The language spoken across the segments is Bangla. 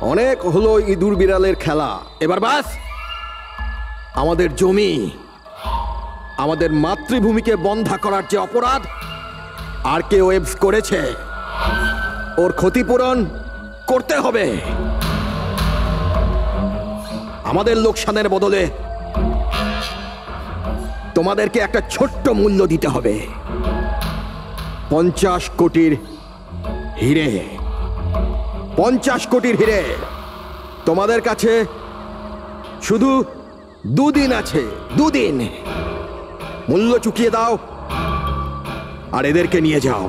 অনেক হলো ইঁদুর বিড়ালের খেলা, এবার বাস। আমাদের জমি, আমাদের মাতৃভূমিকে বন্ধা করার যে অপরাধ আরকে ওয়েবস করেছে, ওর ক্ষতিপূরণ করতে হবে। আমাদের লোকসানের বদলে তোমাদেরকে একটা ছোট্ট মূল্য দিতে হবে। 50 কোটির হিরে। 50 কোটির হিরে। তোমাদের কাছে শুধু 2 দিন আছে, 2 দিন। মূল্য চুকিয়ে দাও আর এদেরকে নিয়ে যাও।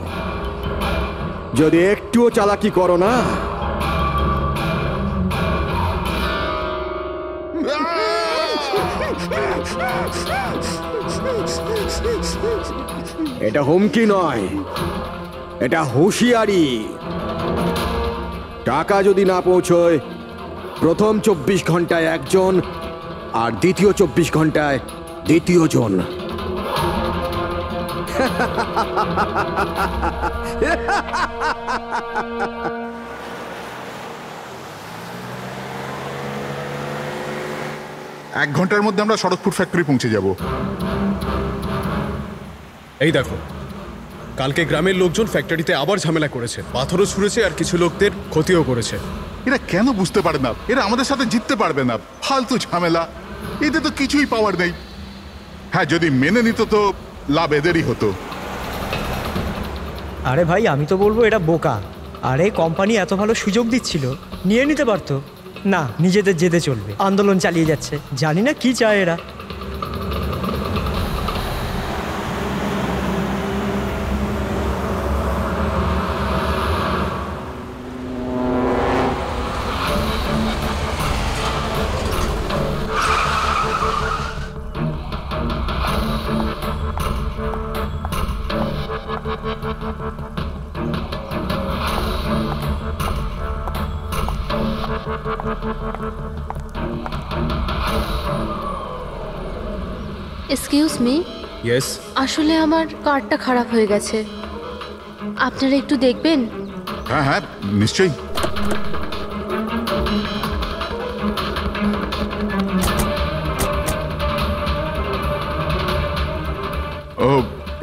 যদি একটুও চালাকি করো না, এটা হুমকি নয়, এটা হুঁশিয়ারি। টাকা যদি না পৌঁছয়, প্রথম 24 ঘন্টায় একজন আর দ্বিতীয় 24 ঘন্টায় দ্বিতীয় জন। এক ঘন্টার মধ্যে আমরা শরৎপুর ফ্যাক্টরি পৌঁছে যাব। এই দেখো, কালকে গ্রামের লোকজন ফ্যাক্টরিতে আবার ঝামেলা করেছে, পাথরও ছুঁড়েছে আর কিছু লোকদের ক্ষতিও করেছে। এরা কেন বুঝতে পারে না এরা আমাদের সাথে জিততে পারবে না? ফালতু ঝামেলা, এতে তো কিছুই পাওয়ার নেই। হ্যাঁ, যদি মেনে নিত তো লাভ এদেরই হতো। আরে ভাই, আমি তো বলবো এটা বোকা। আরে কোম্পানি এত ভালো সুযোগ দিচ্ছিল, নিয়ে নিতে পারতো। না, নিজেদের জেদে চলবে, আন্দোলন চালিয়ে যাচ্ছে। জানি না কি চায় এরা। Excuse me. ইয়েস। আসলে আমার কার্ডটা খারাপ হয়ে গেছে, আপনারা একটু দেখবেন? হ্যাঁ হ্যাঁ, নিশ্চয়ই। ও,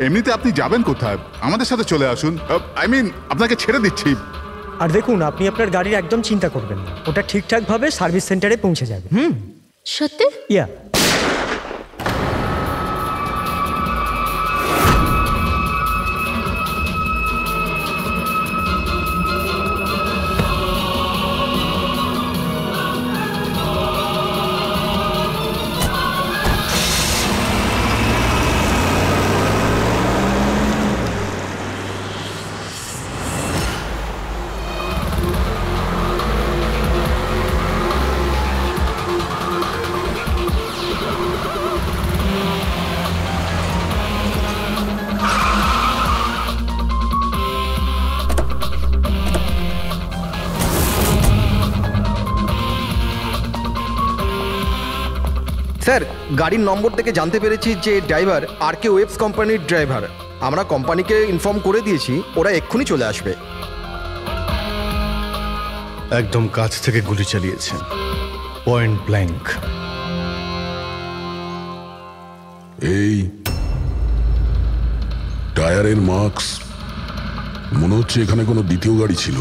এমনিতে আপনি যাবেন কোথায়? আমাদের সাথে চলে আসুন। আই মিন, আপনাকে ছেড়ে দিচ্ছি। আর দেখুন, আপনি আপনার গাড়ির একদম চিন্তা করবেন না, ওটা ঠিকঠাকভাবে সার্ভিস সেন্টারে পৌঁছে যাবে। সত্যি? ইয়া। স্যার, গাড়ির নম্বর থেকে জানতে পেরেছি যে ড্রাইভার আরকে ওয়েবস কোম্পানির ড্রাইভার। আমরা কোম্পানিকে ইনফর্ম করে দিয়েছি, ওরা এক্ষুনি চলে আসবে। একদম কাছ থেকে গুলি চালিয়েছেন, পয়েন্ট ব্ল্যাঙ্ক। এই টায়ারের মার্কস, মনে হচ্ছে এখানে কোনো দ্বিতীয় গাড়ি ছিল।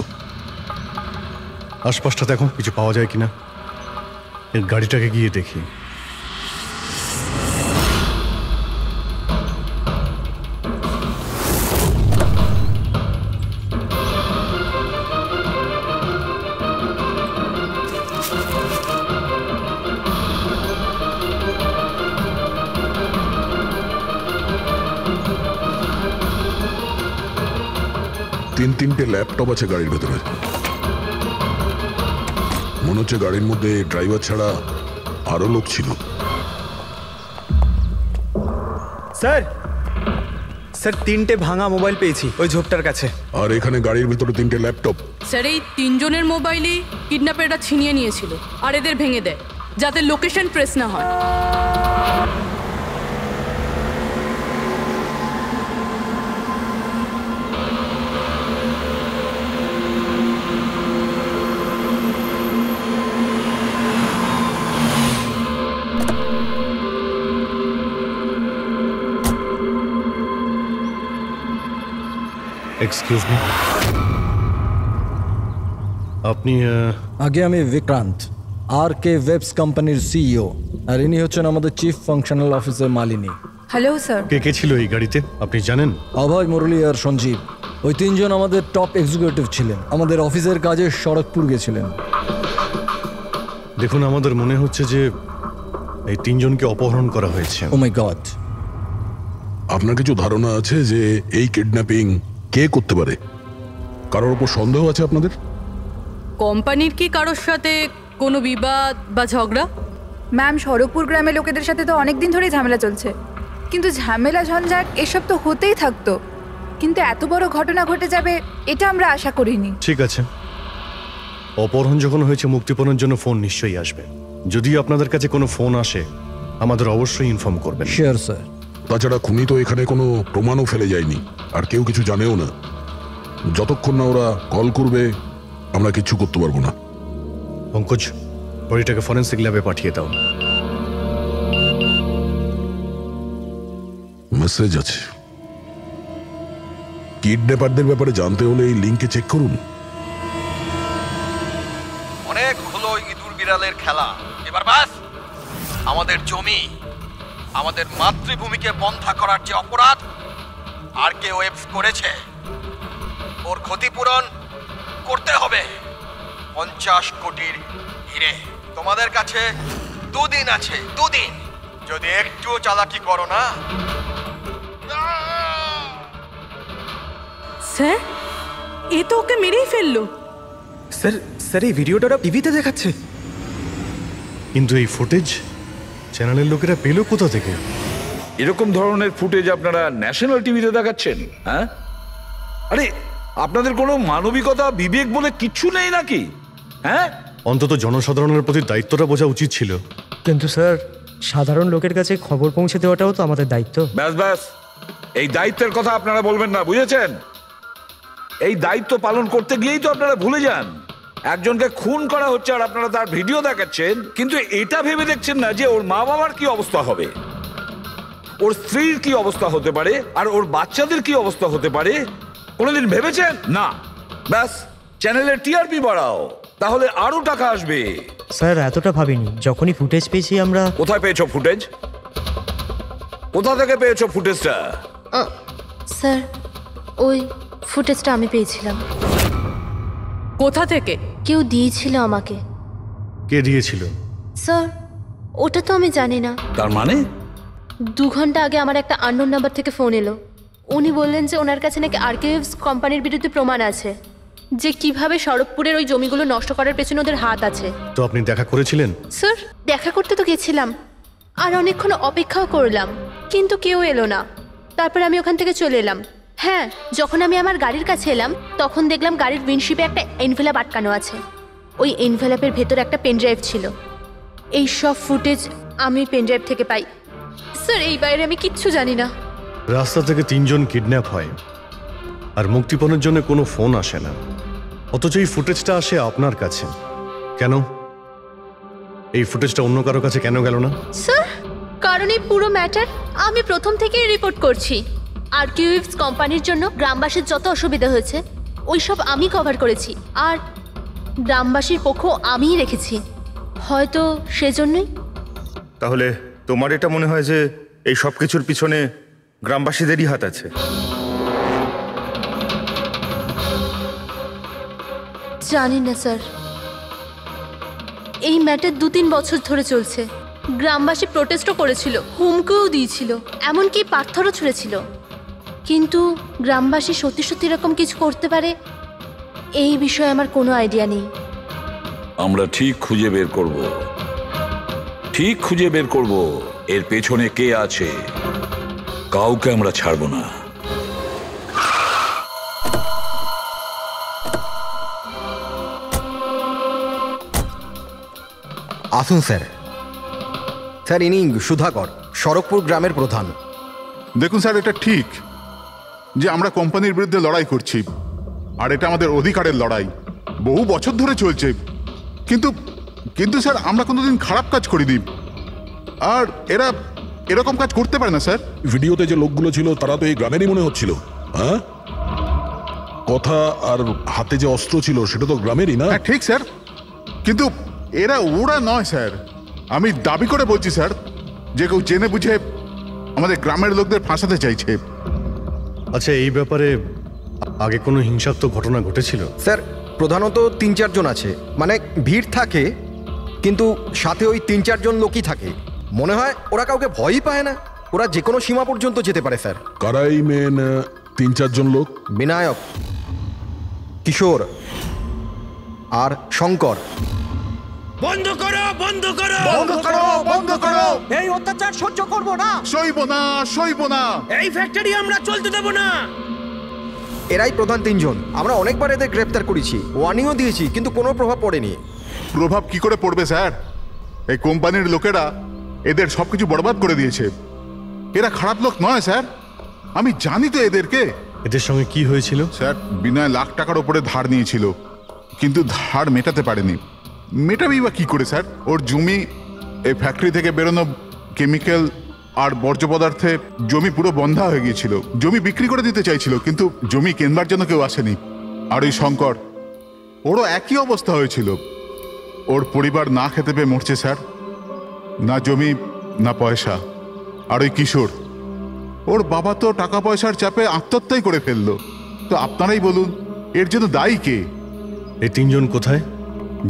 আশপাশটা দেখো, কিছু পাওয়া যায় কিনা। এর গাড়িটাকে গিয়ে দেখি। তিনটে ল্যাপটপ আছে গাড়ির ভেতরে। মনে হচ্ছে গাড়ির মধ্যে ড্রাইভার ছাড়া আরো লোক ছিল। স্যার, স্যার 3টে ভাঙা মোবাইল পেয়েছি ওই ঝোপটার কাছে। আর এখানে গাড়ির ভিতরে 3টে ল্যাপটপ। স্যার, এই 3 জনের মোবাইলই কিডন্যাপাররা ছিনিয়ে নিয়েছিল আর এদের ভেঙে দেয় যাতে লোকেশন ট্রেস না হয়। এক্সকিউজ মি, আপনি আগে আমি বিক্রান্ত, আর কে ওয়েবস কোম্পানির সিইও, আর ইনি হচ্ছেন আমাদের chief functional officer Malini. Hello sir. কে কে ছিল এই গাড়িতে আপনি জানেন? অভয়, মুরলী আর সঞ্জীব, ওই তিনজন আমাদের টপ এক্সিকিউটিভ ছিলেন। আমাদের অফিসের কাজে সড়কপুর গেছিলেন। দেখুন, আমাদের মনে হচ্ছে যে এই তিনজনকে অপহরণ করা হয়েছে। ও মাই গড। আপনার কিছু ধারণা আছে যে এই কিডন্যাপিং কে করতে পারে? কারোর উপর সন্দেহ আছে আপনাদের? কোম্পানির কি কারোর সাথে কোনো বিবাদ বা ঝগড়া? ম্যাম, সড়কপুর গ্রামের লোকেদের সাথে তো অনেক দিন ধরেই ঝামেলা চলছে, কিন্তু ঝামেলা ঝঞ্ঝাট এসব তো হতেই থাকতো, কিন্তু এত বড় ঘটনা ঘটে যাবে এটা আমরা আশা করিনি। ঠিক আছে, অপহরণ যখন হয়েছে, মুক্তিপণের জন্য ফোন নিশ্চয়ই আসবে। যদি আপনাদের কাছে কোনো ফোন আসে আমাদের অবশ্যই ইনফর্ম করবেন। Sure sir. তাছাড়া খুনি তো এখানে কোনো প্রমাণও ফেলে যায়নি, আর কেউ কিছু জানেও না। যতক্ষণ না ওরা কল করবে আমরা কিচ্ছু করতে পারবো না। পঙ্কজ, বডিটাকে ফরেন্সিক ল্যাবে পাঠিয়ে দাও। মেসেজ আছে। কিডন্যাপারদের ব্যাপারে জানতে হলে এই লিঙ্কে চেক করুন। অনেক হলো ইঁদুর বিড়ালের খেলা, এবার বাস। আমাদের জমি, আমাদের মাতৃভূমিকে বন্ধা করার যে অপরাধ আর কে ওয়েবস করেছে, ওর ক্ষতিপূরণ করতে হবে 50 কোটির হিরে। তোমাদের কাছে 2 দিন আছে, 2 দিন। যদি একটুও চালাকি করো না। স্যার, এ তো ওকে মেরেই ফেললো। স্যার এই ভিডিওটা ওরা টিভিতে দেখাচ্ছে। কিন্তু এই ফুটেজ চ্যানেলের লোকেরা পেল কোথা থেকে? এরকম ধরনের ফুটেজ আপনারা ন্যাশনাল টিভিতে দেখাচ্ছেন? হ্যাঁ, আরে আপনাদের কোনো মানবিকতা বিবেক বলে কিচ্ছু নেই নাকি? হ্যাঁ, অন্তত জনসাধারণের প্রতি দায়িত্বটা বোঝা উচিত ছিল। কিন্তু স্যার, সাধারণ লোকের কাছে খবর পৌঁছে দেওয়াটাও তো আমাদের দায়িত্ব। ব্যাস ব্যাস, এই দায়িত্বের কথা আপনারা বলবেন না, বুঝেছেন? এই দায়িত্ব পালন করতে গিয়েই তো আপনারা ভুলে যান একজনকে খুন করা হচ্ছে, আর আপনারা তার ভিডিও দেখাচ্ছেন, কিন্তু এটা ভেবে দেখছেন না যে ওর মা বাবার কি অবস্থা হবে, ওর স্ত্রীর কি অবস্থা হতে পারে, আর ওর বাচ্চাদের কি অবস্থা হতে পারে। কোনোদিন ভেবেছেন? না। ব্যাস, চ্যানেলের টিআরপি বাড়াও, তাহলে আরো টাকা আসবে। স্যার, এতটা ভাবিনি। যখনই ফুটেজ পেয়েছি আমরা। কোথায় পেয়েছো ফুটেজ? কোথা থেকে পেয়েছো ফুটেজটা? স্যার, ওই ফুটেজটা আমি পেয়েছিলাম। কোথা থেকে? কেউ দিয়েছিল আমাকে। কে দিয়েছিল? স্যার, ওটা তো আমি জানি না। তার মানে? 2 ঘন্টা আগে আমার একটা আননোন নাম্বার থেকে ফোন এলো। উনি বললেন যে ওনার কাছে নাকি আরকেএফস কোম্পানির বিরুদ্ধে প্রমাণ আছে, যে কিভাবে সড়কপুরের ওই জমিগুলো নষ্ট করার পেছনে ওদের হাত আছে। তো আপনি দেখা করেছিলেন? স্যার, দেখা করতে তো গেছিলাম, আর অনেকক্ষণ অপেক্ষাও করলাম, কিন্তু কেউ এলো না। তারপর আমি ওখান থেকে চলে এলাম। হ্যাঁ, যখন আমি আমার গাড়ির কাছে এলাম তখন দেখলাম গাড়ির উইন্ডশিপে একটা এনভেলাপ আটকানো আছে। ওই এনভেলাপের ভেতর একটা পেনড্রাইভ ছিল। এই সব ফুটেজ আমি পেনড্রাইভ থেকে পাই। স্যার, এই বাইরে আমি কিচ্ছু জানি না। রাস্তা থেকে 3 জন কিডন্যাপ হয় আর মুক্তিপণের জন্য কোনো ফোন আসে না, অথচ এই ফুটেজটা আসে আপনার কাছে। কেন এই ফুটেজটা অন্য কারো কাছে কেন গেল না? স্যার, কারণ এই পুরো ম্যাটার আমি প্রথম থেকেই রিপোর্ট করছি। আরকেএফস কোম্পানির জন্য গ্রামবাসীর যত অসুবিধা হয়েছে ওই সব আমি কভার করেছি, আর গ্রামবাসীর পক্ষ আমিই রেখেছি। হয়তো সেজন্যই। তাহলে তোমার এটা মনে হয় যে এই সব কিছুর পিছনে গ্রামবাসীদেরই হাত আছে? জানি না স্যার, এই ম্যাটার 2-3 বছর ধরে চলছে। গ্রামবাসী প্রোটেস্টও করেছিল, হুমকিও দিয়েছিল, এমনকি পাথরও ছুঁড়েছিল, কিন্তু গ্রামবাসী সত্যি সত্যি এরকম কিছু করতে পারে এই বিষয়ে আমার কোনো আইডিয়া নেই। আমরা ঠিক খুঁজে বের করব, ঠিক খুঁজে বের করব এর পেছনে কে আছে। কাউকে আমরা ছাড়ব না। আসুন স্যার। স্যার, ইনি সুধাকর, সড়কপুর গ্রামের প্রধান। দেখুন স্যার, এটা ঠিক যে আমরা কোম্পানির বিরুদ্ধে লড়াই করছি, আর এটা আমাদের অধিকারের লড়াই, বহু বছর ধরে চলছে। কিন্তু কিন্তু স্যার, আমরা কোনোদিন খারাপ কাজ করিনি, আর এরা এরকম কাজ করতে পারে না স্যার। ভিডিওতে যে লোকগুলো ছিল তারা তো এই গ্রামেরই মনে হচ্ছিল। হ্যাঁ, কথা আর হাতে যে অস্ত্র ছিল সেটা তো গ্রামেরই না? হ্যাঁ ঠিক স্যার, কিন্তু ওরা নয় স্যার। আমি দাবি করে বলছি স্যার যে কেউ জেনে বুঝে আমাদের গ্রামের লোকদের ফাঁসাতে চাইছে। আচ্ছা, এই ব্যাপারে আগে কোনো হিংসাত্মক ঘটনা ঘটেছিল? স্যার প্রধানত 3-4 জন আছে, মানে ভিড় থাকে কিন্তু সাথে ওই 3-4 জন লোকই থাকে। মনে হয় ওরা কাউকে ভয়ই পায় না, ওরা যে কোনো সীমা পর্যন্ত যেতে পারে স্যার। কারাই মেন 3-4 জন লোক? বিনায়ক, কিশোর আর শঙ্কর। বন্ধ করো, বন্ধ করো, বন্ধ করো, বন্ধ করো! এই অত্যাচার সহ্য করব না, সইব না, সইব না। এই ফ্যাক্টরি আমরা চলতে দেব না। এরাই প্রধান 3 জন। আমরা অনেকবার এদের গ্রেপ্তার করেছি, ওয়ার্নিংও দিয়েছি, কিন্তু কোনো প্রভাব পড়েনি। প্রভাব কি করে পড়বে স্যার? এই কোম্পানির লোকেরা এদের সবকিছু বরবাদ করে দিয়েছে। এরা খারাপ লোক নয় স্যার, আমি জানি তো এদেরকে। এদের সঙ্গে কি হয়েছিল? স্যার বিনয় লাখ টাকার উপরে ধার নিয়েছিল, কিন্তু ধার মেটাতে পারেনি। মেটাবেই বা কি করে স্যার? ওর জমি, এই ফ্যাক্টরি থেকে বেরোনো কেমিক্যাল আর বর্জ্য পদার্থে জমি পুরো বন্ধা হয়ে গিয়েছিল। জমি বিক্রি করে দিতে চাইছিল, কিন্তু জমি কেনবার জন্য কেউ আসেনি। আর ওই শঙ্কর, ওরও একই অবস্থা হয়েছিল। ওর পরিবার না খেতে পেয়ে মরছে স্যার, না জমি না পয়সা। আর ওই কিশোর, ওর বাবা তো টাকা পয়সার চাপে আত্মহত্যাই করে ফেললো। তো আপনারাই বলুন এর জন্য দায়ী কে? এই 3 জন কোথায়?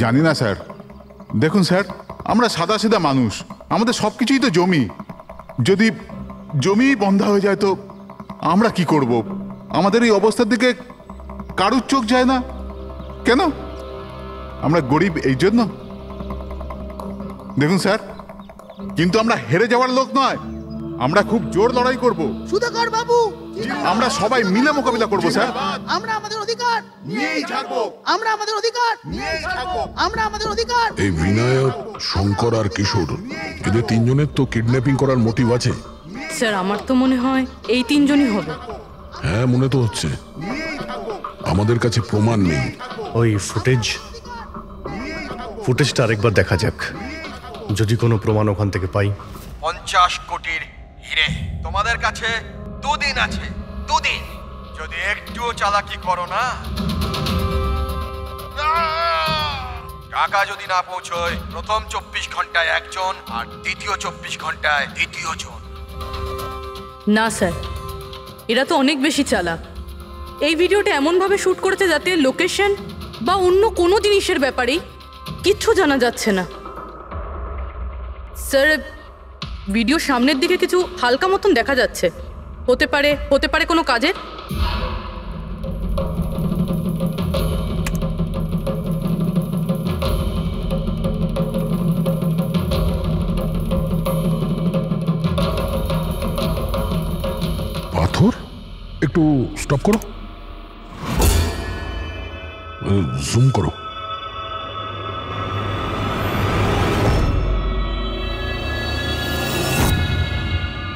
জানি না স্যার। দেখুন স্যার, আমরা সাদা সিধা মানুষ, আমাদের সব কিছুই তো জমি। যদি জমি বন্ধা হয়ে যায় তো আমরা কি করব? আমাদের এই অবস্থার দিকে কারুর চোখ যায় না কেন? আমরা গরিব এই জন্য? দেখুন স্যার, কিন্তু আমরা হেরে যাওয়ার লোক নয়, আমরা খুব জোর লড়াই করব। সুধাকর বাবু, আমরা সবাই মিলে মোকাবিলা করব স্যার। আমরা আমাদের অধিকার নিয়েই থাকবো, আমরা আমাদের অধিকার নিয়েই থাকবো, আমরা আমাদের অধিকার। এই বিনায়ক, শঙ্কর আর কিশোর, এদের 3 জনের তো কিডন্যাপিং করার মোটিভ আছে। স্যার আমার তো মনে হয় এই 3 জনই হবে। হ্যাঁ মনে তো হচ্ছে। আমাদের কাছে প্রমাণ নেই। ওই ফুটেজটা আরেকবার দেখা যাক, যদি কোনো প্রমাণ ওখান থেকে পাই। 50 কোটির হিরে তোমাদের কাছে 2 দিন আছে, 2 দিন। যদি একটুও চালাকি করো না, টাকা যদি না পৌঁছয়, প্রথম 24 ঘন্টায় একজন আর দ্বিতীয় 24 ঘন্টায় দ্বিতীয় জন। না স্যার, এরা তো অনেক বেশি চালাক। এই ভিডিওটা এমনভাবে শ্যুট করেছে যাতে লোকেশন বা অন্য কোনো জিনিসের ব্যাপারেই কিচ্ছু জানা যাচ্ছে না। স্যার ভিডিও সামনের দিকে কিছু হালকা মতন দেখা যাচ্ছে, হতে পারে কোনো কাজের। পাথর, একটু স্টপ করো, জুম করো।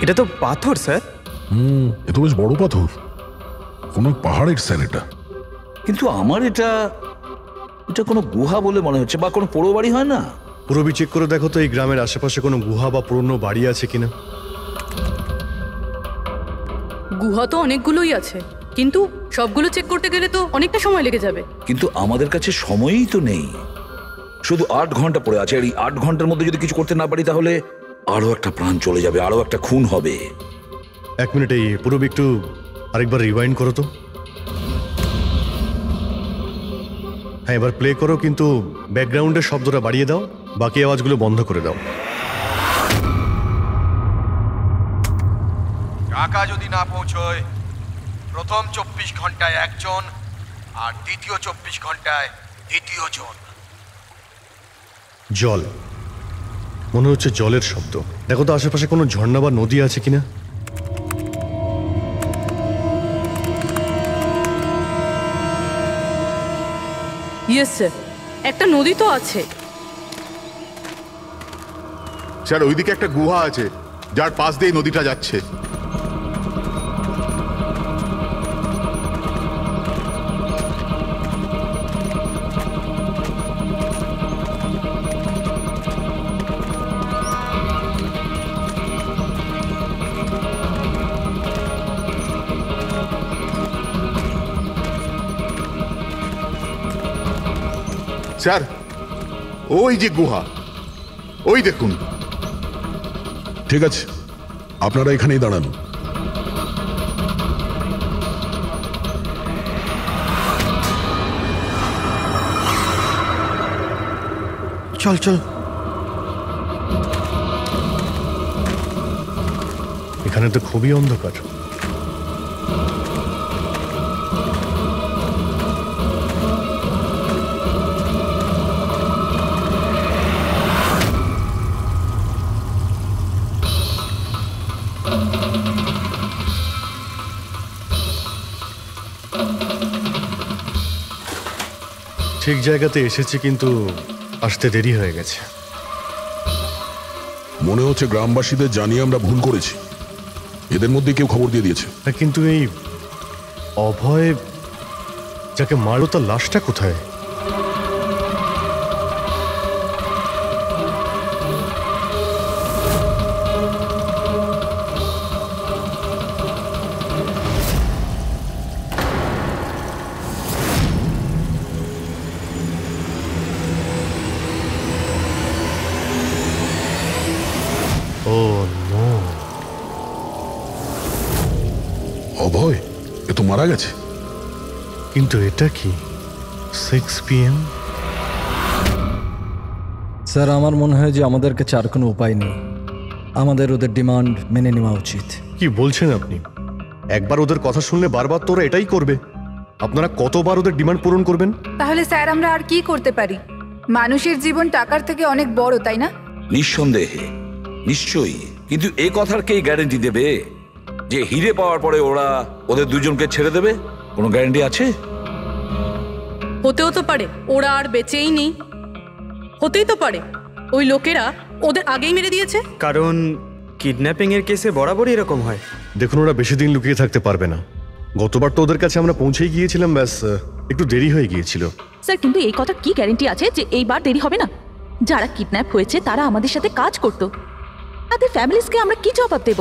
এটা তো পাথর স্যার। এ তো বেশ বড় পাথর, কোনো পাহাড়ের স্যার এটা। কিন্তু আমার এটা কোনো গুহা বলে মনে হচ্ছে, বা কোনো পোড়ো বাড়ি হয় না? পুরবি চেক করে দেখো তো এই গ্রামের আশেপাশে কোনো গুহা বা পুরনো বাড়ি আছে কিনা। গুহা তো অনেকগুলোই আছে, কিন্তু সবগুলো চেক করতে গেলে তো অনেকটা সময় লেগে যাবে। কিন্তু আমাদের কাছে সময়ই তো নেই, শুধু 8 ঘন্টা পড়ে আছে। আর এই 8 ঘন্টার মধ্যে যদি কিছু করতে না পারি তাহলে আরো একটা প্রাণ চলে যাবে, আরো একটা খুন হবে। 1 মিনিট, এই পুরবি একটু আরেকবার রিওয়াইন্ড করো তো। হ্যাঁ এবার প্লে করো, কিন্তু ব্যাকগ্রাউন্ডের শব্দটা বাড়িয়ে দাও, বাকি আওয়াজগুলো বন্ধ করে দাও। টাকা যদি না পৌঁছয়, প্রথম 24 ঘন্টায় একজন আর দ্বিতীয় 24 ঘন্টায় দ্বিতীয় জন। জল, মনে হচ্ছে জলের শব্দ। দেখো তো আশেপাশে কোনো ঝর্ণা বা নদী আছে কিনা। ইয়েস স্যার, একটা নদী তো আছে। স্যার ওইদিকে একটা গুহা আছে, যার পাশ দিয়ে নদীটা যাচ্ছে। স্যার ওই যে গুহা, ওই দেখুন। ঠিক আছে, আপনারা এখানেই দাঁড়ান। চল চল। এখানে তো খুবই অন্ধকার। ঠিক জায়গাতে এসেছি, কিন্তু আসতে দেরি হয়ে গেছে। মনে হচ্ছে গ্রামবাসীদের জানিয়ে আমরা ভুল করেছি। এদের মধ্যে কেউ খবর দিয়ে দিয়েছে। কিন্তু এই অভয় যাকে মারলো তার লাশটা কোথায়? অভয় এ তো মারা গেছে। কিন্তু এটা কি 6 PM? স্যার, আমার মনে হয় যে আমাদের কাছে আর কোনো উপায় নেই। আমাদের ওদের ডিমান্ড মেনে নেওয়া উচিত। কি বলছেন আপনি? একবার ওদের কথা শুনলে বারবার তোরা এটাই করবে? আপনারা কতবার ওদের ডিমান্ড পূরণ করবেন? তাহলে স্যার আমরা আর কি করতে পারি? মানুষের জীবন টাকার থেকে অনেক বড়, তাই না? নিঃসন্দেহে, নিশ্চয়ই। কিন্তু এই কথার কে গ্যারেন্টি দেবে যে হিরে পাওয়ার পরে ওরা ওদের দুজনকে ছেড়ে দেবে? কোনো গ্যারেন্টি আছে? হতেও তো পারে ওরা আর বেঁচেই নেই। হতেই তো পারে ওই লোকেরা ওদের আগেই মেরে দিয়েছে। কারণ কিডন্যাপিং এর কেসে বরাবরই এরকম হয়। দেখুন, ওরা বেশি দিন লুকিয়ে থাকতে পারবে না। গতবার তো ওদের কাছে আমরা পৌঁছেই গিয়েছিলাম, ব্যাস একটু দেরি হয়ে গিয়েছিল। স্যার, কিন্তু এই কথা কি গ্যারেন্টি আছে যে এইবার দেরি হবে না? যারা কিডন্যাপ হয়েছে তারা আমাদের সাথে কাজ করতো। তাদের ফ্যামিলিজকে আমরা কি জবাব দেব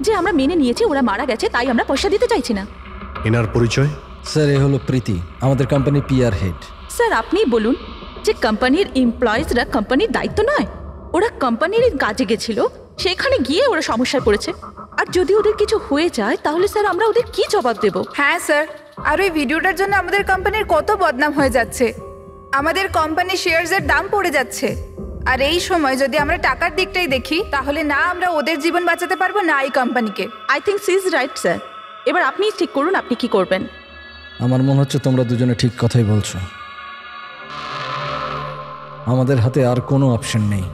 যে আমরা মেনে নিয়েছি ওরা মারা গেছে, তাই আমরা পয়সা দিতে চাইছি না? এনার পরিচয়? স্যার, এ হলো প্রীতি, আমাদের কোম্পানির পিআর হেড। স্যার, আপনি বলুন যে কোম্পানির এমপ্লয়িজরা কোম্পানির দায়িত্ব নয়? ওরা কোম্পানির কাজে গেছিল, সেখানে গিয়ে ওরা সমস্যায় পড়েছে। আর যদি ওদের কিছু হয়ে যায় তাহলে স্যার আমরা ওদের কি জবাব দেব? হ্যাঁ স্যার, আর ওই ভিডিওটার জন্য আমাদের কোম্পানির কত বদনাম হয়ে যাচ্ছে। আমাদের কোম্পানির শেয়ারসের দাম পড়ে যাচ্ছে। আর এই সময় যদি আমরা টাকার দিকটাই দেখি, তাহলে না আমরা ওদের জীবন বাঁচাতে পারবো, না এই কোম্পানিকে। I think she is right sir. এবার আপনি ঠিক করুন, আপনি কি করবেন? আমার মনে হচ্ছে তোমরা দুজনে ঠিক কথাই বলছো। আমাদের হাতে আর কোনো অপশন নেই,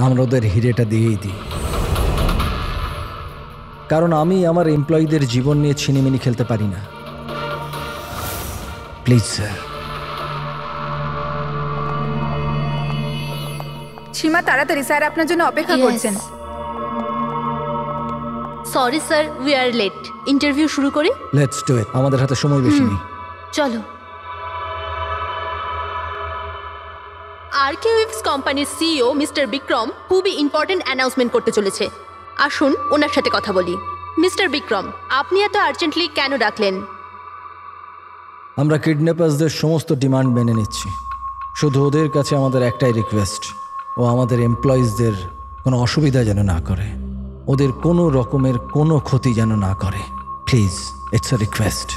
আমরা ওদের হিরেটা দিয়েই দিই। কারণ আমি আমার এমপ্লয়ীদের জীবন নিয়ে ছিনিমিনি খেলতে পারি না। Please sir. সীমা, তাড়াতাড়ি, স্যার আপনার জন্য অপেক্ষা করছেন। Sorry sir, we are late. Interview শুরু করি। লেটস ডু ইট, আমাদের হাতে সময় বেশি নেই। চলো। আরকেওয়েভস কোম্পানির সিইও মিস্টার বিক্রম খুবই ইম্পর্টেন্ট অ্যানাউন্সমেন্ট করতে চলেছে। আসুন ওনার সাথে কথা বলি। মিস্টার বিক্রম, আপনি এত আর্জেন্টলি কেন ডাকলেন? আমরা কিডন্যাপার্সদের সমস্ত ডিমান্ড মেনে নিচ্ছি। শুধু ওদের কাছে আমাদের একটাই রিকোয়েস্ট, ও আমাদের এমপ্লয়িজদের কোনো অসুবিধা যেন না করে, ওদের কোনো রকমের কোনো ক্ষতি যেন না করে। Please, it's a request.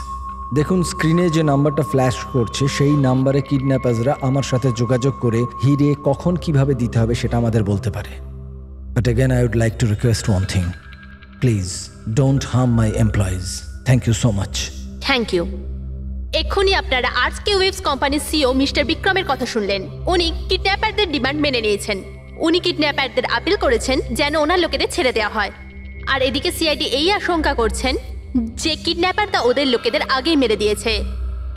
দেখুন, স্ক্রিনে যে নাম্বারটা ফ্ল্যাশ করছে সেই নাম্বারে কিডন্যাপার্সরা আমার সাথে যোগাযোগ করে হিরে কখন কিভাবে দিতে হবে সেটা আমাদের বলতে পারে। But again I would like to request one thing, please don't harm my employees. Thank you so much. Thank you. এক্ষুনি আপনারা আরকেওয়েভস কোম্পানির সিইও মিস্টার বিক্রমের কথা শুনলেন। উনি কিডন্যাপারদের ডিমান্ড মেনে নিয়েছেন। উনি কিডন্যাপারদের আপিল করেছেন যেন ওনার লোকেদের ছেড়ে দেওয়া হয়। আর এদিকে সিআইডি এই আশঙ্কা করছেন যে কিডন্যাপাররা ওদের লোকেদের আগেই মেরে দিয়েছে।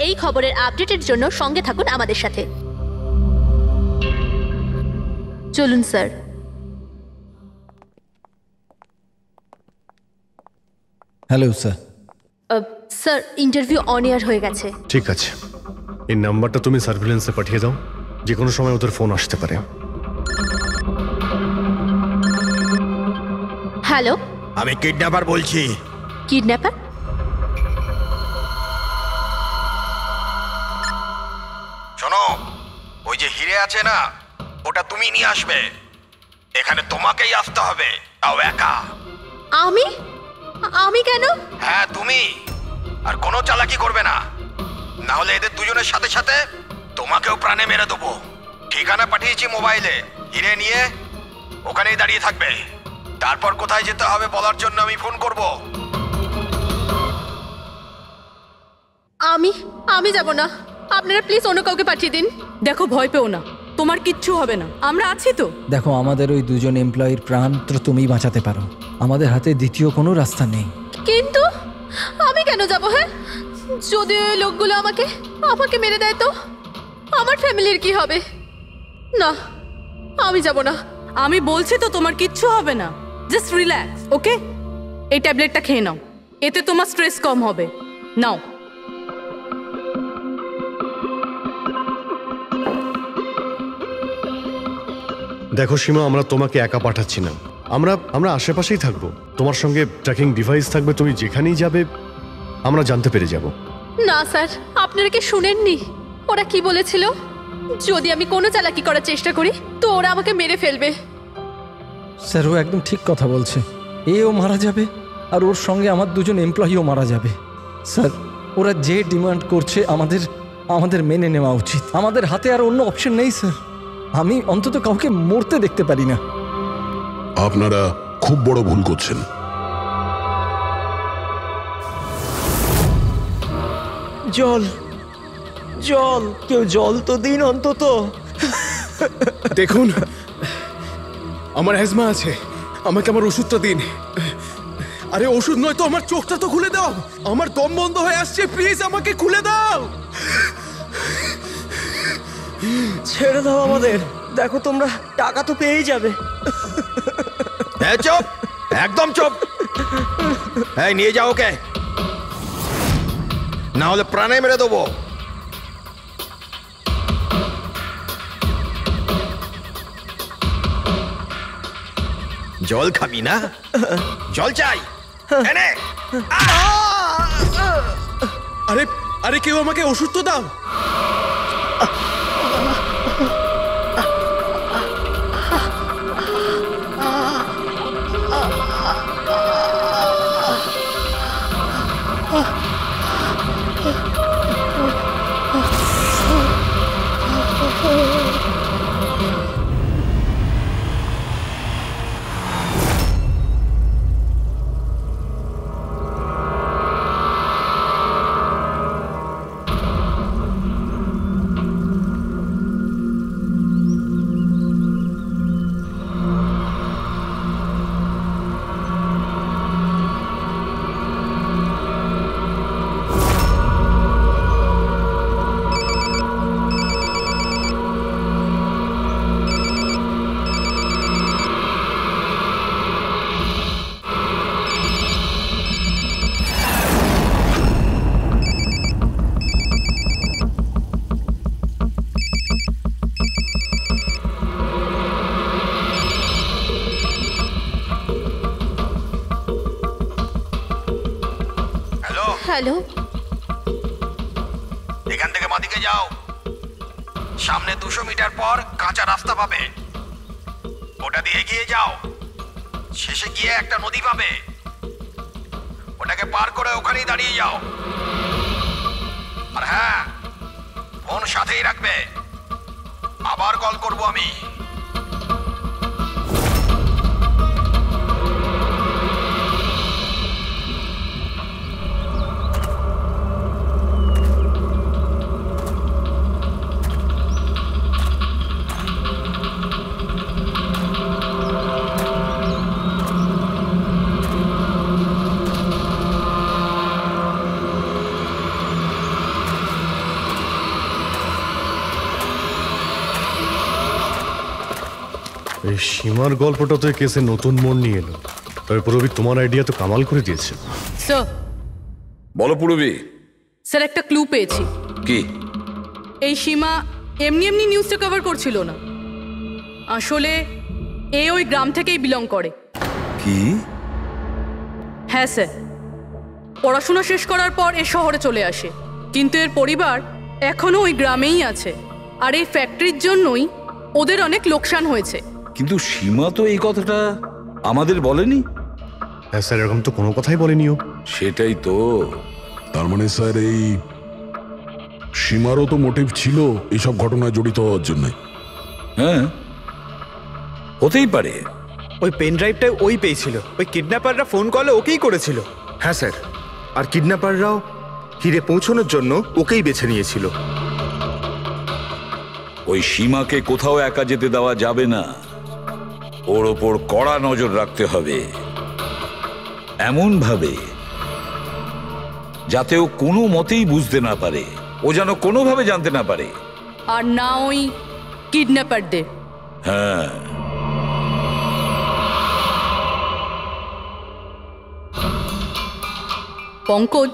এই খবরের আপডেটের জন্য সঙ্গে থাকুন আমাদের সাথে। চলুন sir. Hello sir. Sir, interview on air হয়ে গেছে। ঠিক আছে, এই নাম্বারটা তুমি সার্ভিলেন্সে পাঠিয়ে দাও, যে কোনো সময় ওদের ফোন আসতে পারে। হ্যালো, আমি কিডন্যাপার বলছি। কিডন্যাপার? শোনো, ওই হিরে আছে না, ওটা তুমি নিয়ে আসবে। এখানে তোমাকেই আসতে হবে, তাও একা। আমি আমি কেন? হ্যাঁ তুমি, আর কোনো চালাকি করবে না, না হলে এদের দুজনের সাথে সাথে তোমাকেও প্রাণে মেরে দেবো। ঠিকানা পাঠিয়েছি মোবাইলে, হিরে নিয়ে ওখানেই দাঁড়িয়ে থাকবে। তারপর কোথায় যেতে হবে বলার জন্য আমি ফোন করব। আমি যাব না, আপনারা প্লিজ অন্য কাউকে পাঠিয়ে দিন। দেখো, ভয় পেও না, তোমার কিচ্ছু হবে না, আমরা আছি তো। দেখো, আমাদের ওই দুজন এমপ্লয়ির প্রাণ তো তুমিই বাঁচাতে পারো, আমাদের হাতে দ্বিতীয় কোনো রাস্তা নেই। কিন্তু আমি কেন যাব? হ্যাঁ, যদি ওই লোকগুলো আমাকে মেরে দেয় তো আমার ফ্যামিলির কি হবে? না, আমি যাব না। আমি বলছি তো তোমার কিচ্ছু হবে না, জাস্ট রিল্যাক্স, ওকে? এই ট্যাবলেটটা খেয়ে নাও, এতে তোমার স্ট্রেস কম হবে। নাও। দেখো সীমা, আমরা তোমাকে একা পাঠাচ্ছি না, আমরা আশেপাশেই থাকবো, তোমার সঙ্গে ট্র্যাকিং ডিভাইস থাকবে, তুমি যেখানেই যাবে আমরা জানতে পেরে যাব। না স্যার, আপনারা কি শুনেননি ওরা কি বলেছিল? যদি আমি কোনো চালাকি করার চেষ্টা করি তো ওরা আমাকে মেরে ফেলবে। স্যার, ও একদম ঠিক কথা বলছে। এও মারা যাবে আর ওর সঙ্গে আমার দুজন এমপ্লয়িও মারা যাবে। স্যার, ওরা যে ডিমান্ড করছে আমাদের মেনে নেওয়া উচিত। আমাদের হাতে আর অন্য অপশন নেই স্যার। আমি অন্তত কাউকে মরতে দেখতে পারি না। আপনারা খুব বড় ভুল করছেন। জল জল, কেউ জল তো দিন অন্তত। দেখুন, আমার অ্যাজমা আছে, আমাকে আমার ওষুধটা দিন। আরে ওষুধ নয় তো, আমার চোখটা তো খুলে দাও, আমার দম বন্ধ হয়ে আসছে, প্লিজ আমাকে খুলে দাও। ছেড়ে দাও আমাদের, দেখো তোমরা টাকা তো পেয়েই যাবে। চুপ, একদম চুপ। এই নিয়ে যাও ওকে, না হলে প্রাণে মেরে দেবো। জল খাবি না? জল চাই, এনে। আরে আরে, কেউ আমাকে ওষুধ তো দাও। হ্যালো, এখান থেকে বাঁদিকে যাও, সামনে 200 মিটার পর কাঁচা রাস্তা পাবে, ওটা দিয়ে এগিয়ে যাও। শেষে গিয়ে একটা নদী পাবে, ওটাকে পার করে ওখানেই দাঁড়িয়ে যাও। আর হ্যাঁ, ফোন সাথেই রাখবে, আবার কল করব আমি। এই সীমার গল্পটা তো এই কেসে নতুন মোড় নিয়ে এলো। তবে পুরবি, তোমার আইডিয়া তো কামাল করে দিয়েছে। স্যার, বলো পুরবি। স্যার, একটা ক্লু পেয়েছি। কি? এই সীমা এমনি এমনি নিউজটা কভার করছিল না, আসলে এ ওই গ্রাম থেকেই বিলং করে। কি? হ্যাঁ স্যার, পড়াশোনা শেষ করার পর এ শহরে চলে আসে, কিন্তু এর পরিবার এখনো ওই গ্রামেই আছে। আর এই ফ্যাক্টরির জন্যই ওদের অনেক লোকসান হয়েছে। কিন্তু সীমা তো এই কথাটা আমাদের বলেনি। হ্যাঁ স্যার, এরকম তো কোনো কথাই বলেনিও। সেটাই তো। তার মানে স্যার এই সীমারও তো মোটিভ ছিল এইসব ঘটনায় জড়িত হওয়ার জন্য। হ্যাঁ, হতেই পারে। ওই পেন ড্রাইভটা ওই পেয়েছিল, ওই কিডন্যাপাররা ফোন কলে ওকেই করেছিল। হ্যাঁ স্যার, আর কিডন্যাপাররাও হিরে পৌঁছানোর জন্য ওকেই বেছে নিয়েছিল। ওই সীমাকে কোথাও একা যেতে দেওয়া যাবে না, ওর ওপর কড়া নজর রাখতে হবে, এমন ভাবে যাতে ও কোনো মতেই বুঝতে না পারে, ও যেন কোনোভাবে জানতে না পারে। আর না ওই কিডন্যাপারদের। হ্যাঁ, পঙ্কজ,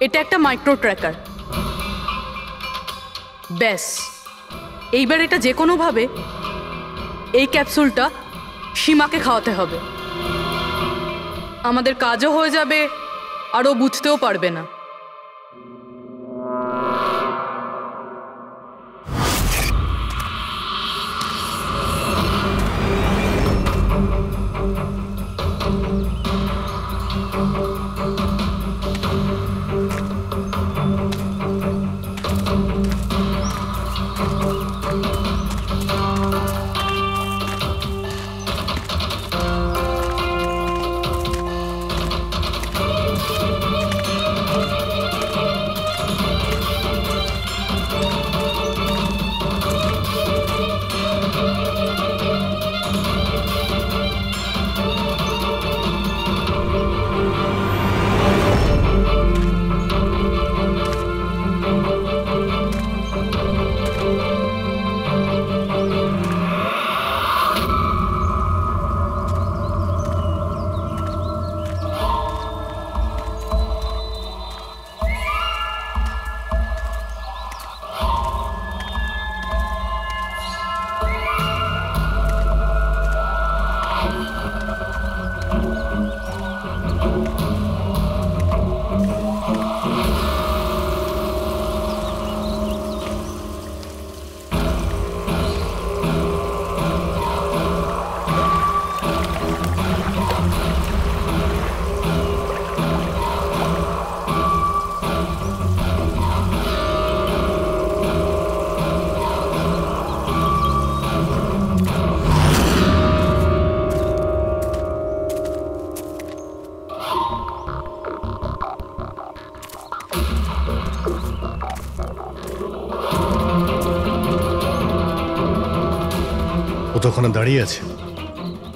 এটা একটা মাইক্রো ট্র্যাকার। ব্যাস, এইবার এটা যে কোনোভাবে এই ক্যাপসুলটা সীমাকে খাওয়াতে হবে। আমাদের কাজও হয়ে যাবে আর ও বুঝতেও পারবে না। ও তো ওখানে দাঁড়িয়ে আছে।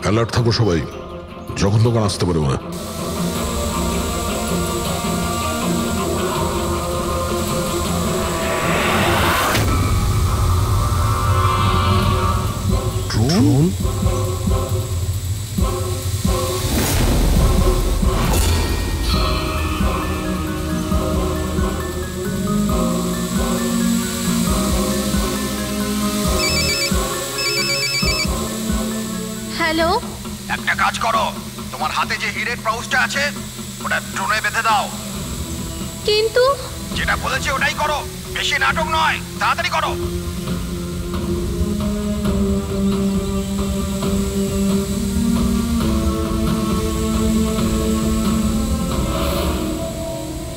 অ্যালার্ট থাকো সবাই, যখন তখন আসতে পারে ওরা। ড্রোন? হ্যালো, একটা কাজ করো, তোমার হাতে যে হিরের পাউচটা আছে ওটা ড্রোনে বেঁধে দাও। কিন্তু যেটা বলেছি ওটাই করো, বেশি নাটক নয়, তাড়াতাড়ি করো।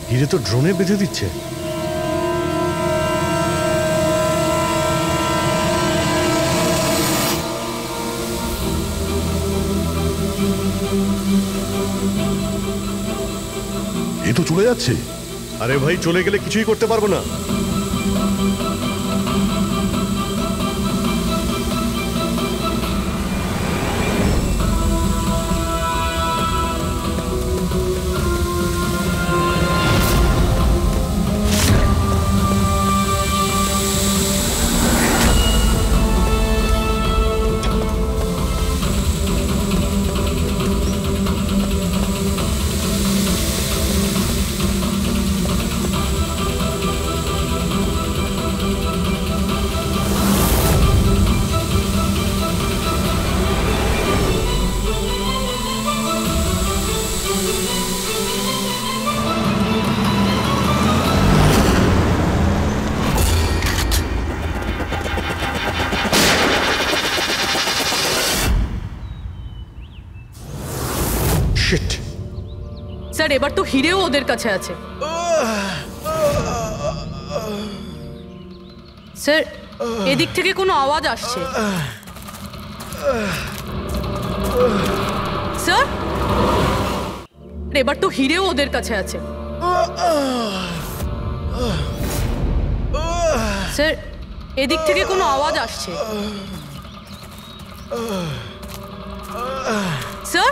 হিরে তো ড্রোনে বেঁধে দিচ্ছে। এ তো চলে যাচ্ছে। আরে ভাই, চলে গেলে কিছুই করতে পারবো না। স্যার এবার তো হিরেও ওদের কাছে আছে। স্যার এদিক থেকে কোনো আওয়াজ আসছে। স্যার এবার তো হিরেও ওদের কাছে আছে। স্যার এদিক থেকে কোনো আওয়াজ আসছে। স্যার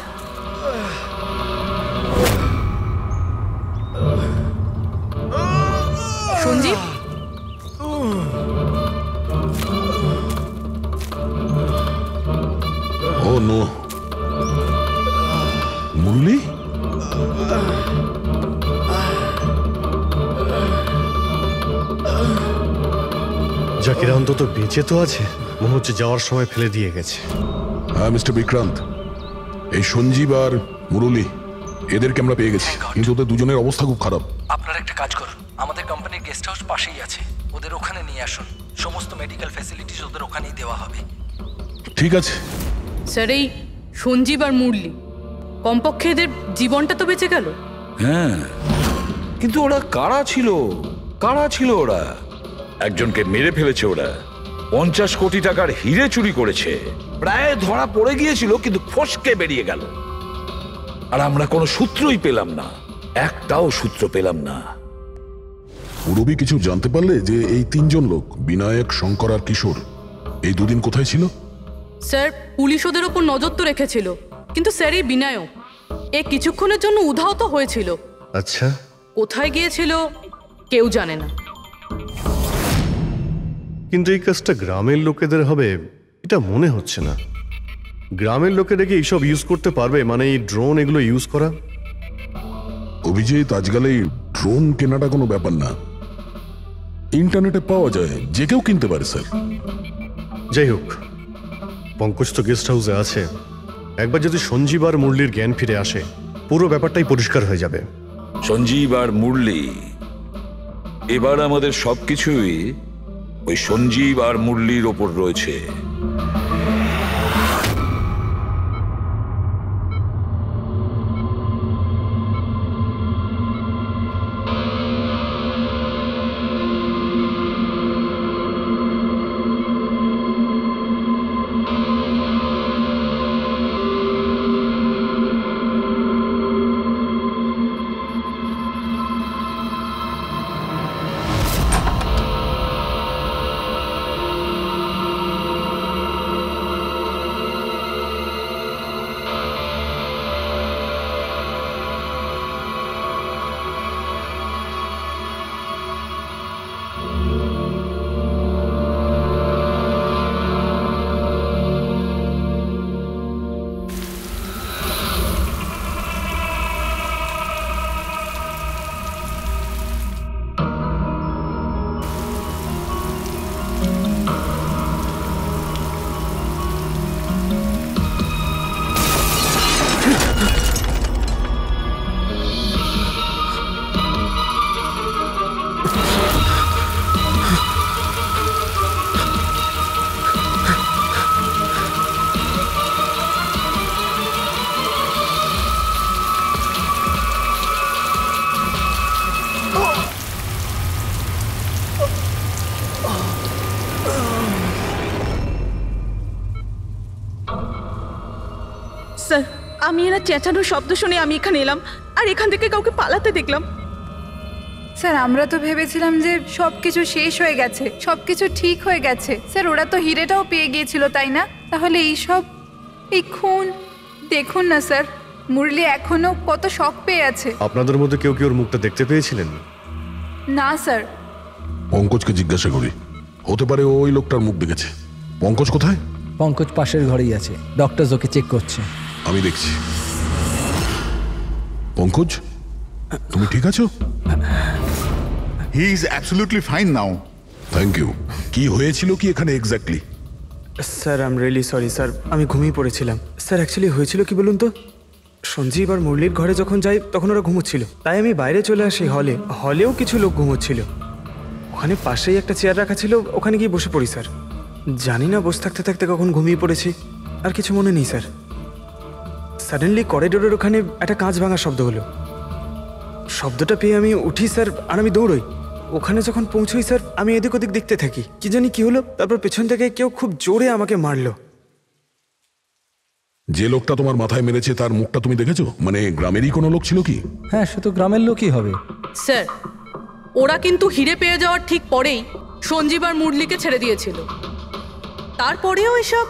সঞ্জীব ও নো, মুরলি? জাকিরা অন্তত বেঁচে তো আছে, মনে হচ্ছে যাওয়ার সময় ফেলে দিয়ে গেছে। হ্যাঁ মিস্টার বিক্রান্ত, এই সঞ্জীব আর মুরলি এদেরকে আমরা পেয়ে গেছি, কিন্তু ওদের দুজনের অবস্থা খুব খারাপ। আপনারা একটা কাজ করুন, আমাদের কোম্পানির গেস্ট হাউস পাশেই আছে, ওদের ওখানে নিয়ে আসুন। সমস্ত মেডিকেল ফ্যাসিলিটিস ওদের ওখানেই দেওয়া হবে। ঠিক আছে স্যার, এই সঞ্জীব আর মুরলি কমপক্ষে এদের জীবনটা তো বেঁচে গেল। হ্যাঁ, কিন্তু ওরা কারা ছিল? কারা ছিল ওরা? একজনকে মেরে ফেলেছে ওরা, 50 কোটি টাকার হিরে চুরি করেছে, প্রায় ধরা পড়ে গিয়েছিল কিন্তু ফসকে বেরিয়ে গেল। আর আমরা কোনো সূত্রই পেলাম না, একটাও সূত্র পেলাম না। রবি কিছু জানতে পারলে যে এই তিনজন লোক বিনায়ক, শঙ্কর আর কিশোর এই দুদিন কোথায় ছিল? স্যার পুলিশ ওদের ওপর নজর তো রেখেছিল, কিন্তু স্যার এই বিনায়ক এ কিছুক্ষণের জন্য উধাও তো হয়েছিল। আচ্ছা, কোথায় গিয়েছিল কেউ জানে না। কিন্তু এই কাজটা গ্রামের লোকেদের হবে এটা মনে হচ্ছে না। গ্রামের লোকেরা কি এইসব ইউজ করতে পারবে? মানে এই ড্রোন এগুলো ইউজ করা? অভিজিৎ, আজকাল এই ড্রোন কেনাটা কোনো ব্যাপার না, ইন্টারনেটে পাওয়া যায়, যে কেউ কিনতে পারে স্যার। যাই হোক, পঙ্কজ তো গেস্ট হাউসে আছে, একবার যদি সঞ্জীব আর মুরলির জ্ঞান ফিরে আসে পুরো ব্যাপারটাই পরিষ্কার হয়ে যাবে। সঞ্জীব আর মুরলি, এবার আমাদের সবকিছুই ওই সঞ্জীব আর মুরলির ওপর রয়েছে। স্যার, আমি এরা চেঁচানোর শব্দ শুনে আমি এখানে এলাম, আর এখান থেকে কাউকে পালাতে দেখলাম। স্যার, আমরা তো ভেবেছিলাম যে সবকিছু শেষ হয়ে গেছে, সবকিছু ঠিক হয়ে গেছে। স্যার, ওরা তো হিরেটাও পেয়ে গিয়েছিল, তাই না? তাহলে এই খুন দেখুন না স্যার, মুরলি এখনো কত শক পেয়ে আছে। আপনাদের মধ্যে কেউ কি ওর মুখটা দেখতে পেয়েছিলেন? না স্যার। পঙ্কজকে জিজ্ঞাসা করি, হতে পারে ওই লোকটার মুখ দেখেছে। পঙ্কজ কোথায়? পঙ্কজ পাশের ঘরেই আছে, ডক্টর ওকে চেক করছে। আমি দেখছি। পঙ্কজ, তুমি ঠিক আছো? He is absolutely fine now. Thank you. কি হয়েছিল কি এখানে exactly? Sir, I am really sorry sir, আমি ঘুমিয়ে পড়েছিলাম। স্যার অ্যাকচুয়ালি হয়েছিল কি বলুন তো, সঞ্জীব আর মুরলির ঘরে যখন যাই তখন ওরা ঘুমোচ্ছিল, তাই আমি বাইরে চলে আসি হলেও কিছু লোক ঘুমোচ্ছিল। ওখানে পাশেই একটা চেয়ার রাখা ছিল, ওখানে গিয়ে বসে পড়ি স্যার। জানি না বসে থাকতে থাকতে কখন ঘুমিয়ে পড়েছি, আর কিছু মনে নেই স্যার। সাডেনলি করিডোরের ওখানে একটা কাঁচ ভাঙার শব্দ হলো, শব্দটা পেয়ে আমি উঠি স্যার, আর আমি দৌড়ই। ওখানে যখন পৌঁছই স্যার, আমি এদিক ওদিক দেখতে থাকি, কি জানি কি হলো। তারপর পেছন থেকে কেউ খুব জোরে আমাকে মারলো। যে লোকটা তোমার মাথায় মেরেছে তার মুখটা তুমি দেখেছো? মানে গ্রামেরই কোনো লোক ছিল কি? হ্যাঁ, সে তো গ্রামের লোকই হবে। স্যার, ওরা কিন্তু হিরে পেয়ে যাওয়ার ঠিক পরেই সঞ্জীব আর মুরলিকে ছেড়ে দিয়েছিল। তারপরেও এসব।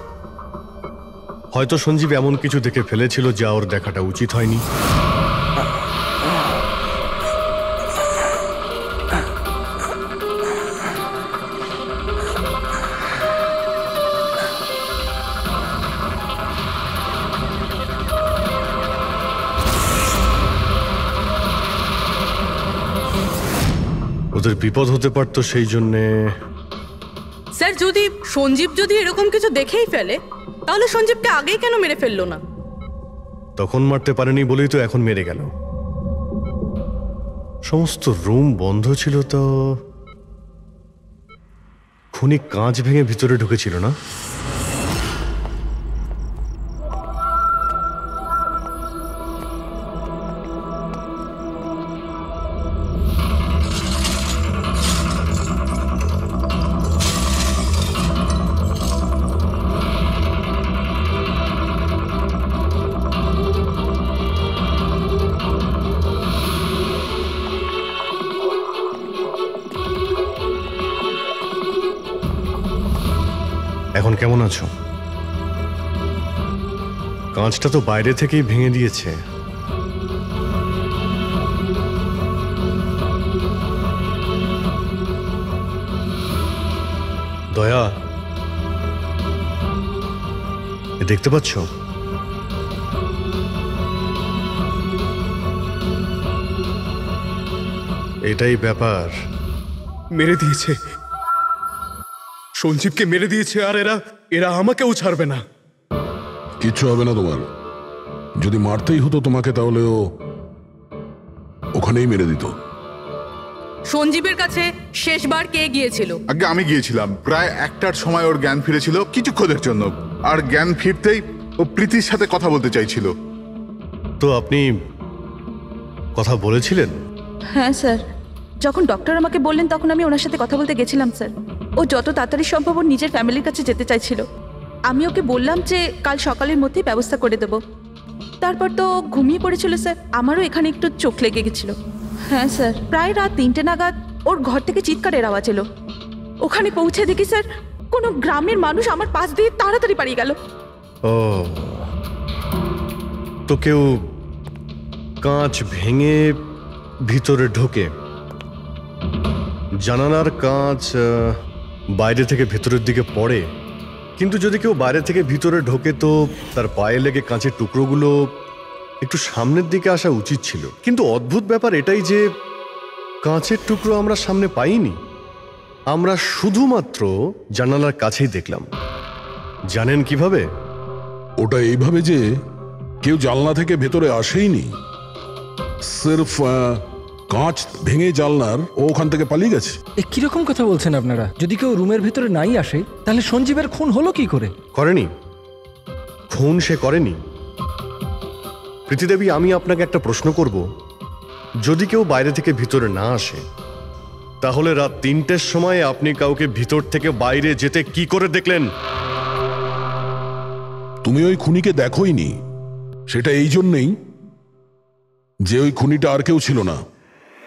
হয়তো সঞ্জীব এমন কিছু দেখে ফেলেছিল যা ওর দেখাটা উচিত হয়নি। ওদের বিপদ হতে পারতো, সেই জন্যে। স্যার, সঞ্জীব যদি এরকম কিছু দেখেই ফেলে, তাহলে সঞ্জীবকে আগেই কেন মেরে ফেললো না? তখন মারতে পারেনি বলেই তো এখন মেরে গেল। সমস্ত রুম বন্ধ ছিল, তো খুনি কাঁচ ভেঙে ভিতরে ঢুকেছিল না? এখন কেমন আছো? কাঁচটা তো বাইরে থেকেই ভেঙে দিয়েছে। দয়া, দেখতে পাচ্ছ? এটাই ব্যাপার। মেরে দিয়েছে, সঞ্জীবকে মেরে দিয়েছে, আর এরা আমাকেও ছাড়বে না। কিচ্ছু হবে না তোমার। যদি মারতেই হতো তোমাকে, তাহলে ও ওখানেই মেরে দিত। সঞ্জীবের কাছে শেষবার কে গিয়েছিল? আগে আমি গিয়েছিলাম। প্রায় 1টার সময় ওর জ্ঞান ফিরেছিল, কিছুক্ষণের জন্য। আর জ্ঞান ফিরতেই ও প্রীতির সাথে কথা বলতে চাইছিল। তো আপনি কথা বলেছিলেন? হ্যাঁ স্যার, যখন ডক্টর আমাকে বললেন তখন আমি ওনার সাথে কথা বলতে গেছিলাম স্যার। ও যত তাড়াতাড়ি সম্ভব ওর নিজের ফ্যামিলির কাছে যেতে চাইছিল। আমি ওকে বললাম যে কাল সকালের মধ্যেই ব্যবস্থা করে দেব। তারপর তো ঘুমিয়ে পড়েছিল স্যার। আমারও এখানে একটু চোখ লেগে গেছিল। হ্যাঁ স্যার, প্রায় রাত 3টে নাগাদ ওর ঘর থেকে চিৎকারের আওয়াজ এলো। ওখানে পৌঁছে দেখি স্যার, কোনো গ্রামের মানুষ আমার পাশ দিয়ে তাড়াতাড়ি পালিয়ে গেল। ও, তো কেউ কাঁচ ভেঙে ভিতরে ঢোকে, জানালার কাঁচ বাইরে থেকে ভেতরের দিকে পড়ে। কিন্তু যদি কেউ বাইরে থেকে ভিতরে ঢোকে তো তার পায়ে লেগে কাঁচের টুকরোগুলো একটু সামনের দিকে আসা উচিত ছিল। কিন্তু অদ্ভুত ব্যাপার এটাই যে কাঁচের টুকরো আমরা সামনে পাইনি। আমরা শুধুমাত্র জানালার কাছেই দেখলাম। জানেন কিভাবে? ওটা এইভাবে যে কেউ জানলা থেকে ভেতরে আসেইনি, সির্ফ কাঁচ ভেঙে জানলার ও ওখান থেকে পালিয়ে গেছে। এ কিরকম কথা বলছেন আপনারা? যদি কেউ রুমের ভিতরে নাই আসে, তাহলে সঞ্জীবের খুন হলো কি করে? করেনি, খুন সে করেনি। প্রীতিদেবী, আমি আপনাকে একটা প্রশ্ন করব। যদি কেউ বাইরে থেকে ভিতরে না আসে, তাহলে রাত 3টের সময় আপনি কাউকে ভিতর থেকে বাইরে যেতে কি করে দেখলেন? তুমি ওই খুনিকে দেখোইনি। সেটা এই জন্যেই যে ওই খুনিটা আর কেউ ছিল না,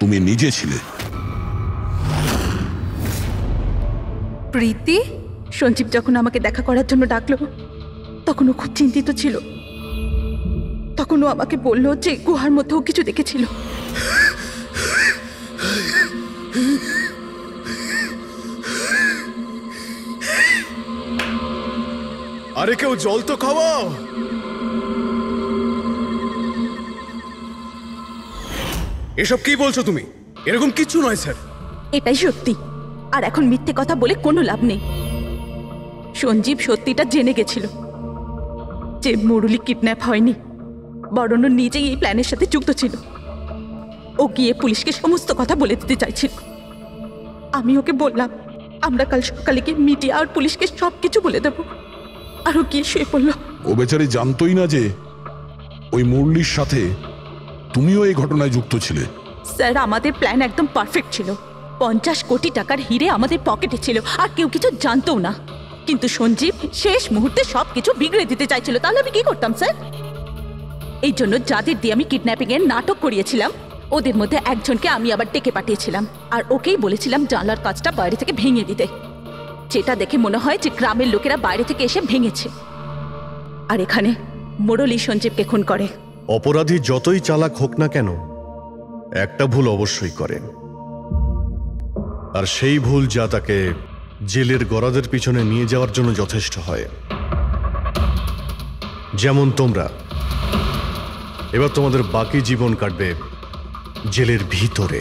তুমি নিজে ছিলে। প্রীতি? সঞ্জীব যখন আমাকে দেখা করার জন্য ডাকলো, তখন ও খুব চিন্তিত ছিল। তখন ও আমাকে বলল যে গুহার মধ্যেও কিছু দেখেছিল। আরে কেউ জল তো খাওয়াও। এসব কি বলছো তুমি? এরকম কিছু নয় স্যার। এটাই সত্যি, আর এখন মিথ্যে কথা বলে কোনো লাভ নেই। সঞ্জীব সত্যিটা জেনে গেছিল যে মুরলি কিডন্যাপ হয়নি, বরং নিজেই এই প্ল্যানের সাথে যুক্ত ছিল। ও গিয়ে পুলিশকে সমস্ত কথা বলে দিতে চাইছিল। আমি ওকে বললাম আমরা কাল সকালে গিয়ে মিডিয়া আর পুলিশকে সব কিছু বলে দেব। আর ও গিয়ে শুয়ে পড়ল। ও বেচারি জানতোই না যে ওই মুরলির সাথে তুমিও এই ঘটনায় যুক্ত ছিলে। স্যার আমাদের প্ল্যান একদম পারফেক্ট ছিল। 50 কোটি টাকার হিরে আমাদের পকেটে ছিল, আর কেউ কিছু জানতো না। কিন্তু সঞ্জীব শেষ মুহূর্তে সবকিছু বিগড়ে দিতে চাইছিল। তাহলে আমি কি করতাম স্যার? এই জন্য যাদের দিয়ে আমি কিডন্যাপিং এর নাটক করিয়েছিলাম, ওদের মধ্যে একজনকে আমি আবার ডেকে পাঠিয়েছিলাম, আর ওকেই বলেছিলাম জানলার কাজটা বাইরে থেকে ভেঙে দিতে, যেটা দেখে মনে হয় যে গ্রামের লোকেরা বাইরে থেকে এসে ভেঙেছে। আর এখানে মুরলী সঞ্জীবকে খুন করে। অপরাধী যতই চালাক হোক না কেন, একটা ভুল অবশ্যই করে, আর সেই ভুল যা তাকে জেলের গরাদের পিছনে নিয়ে যাওয়ার জন্য যথেষ্ট হয়। যেমন তোমরা এবার তোমাদের বাকি জীবন কাটবে জেলের ভিতরে।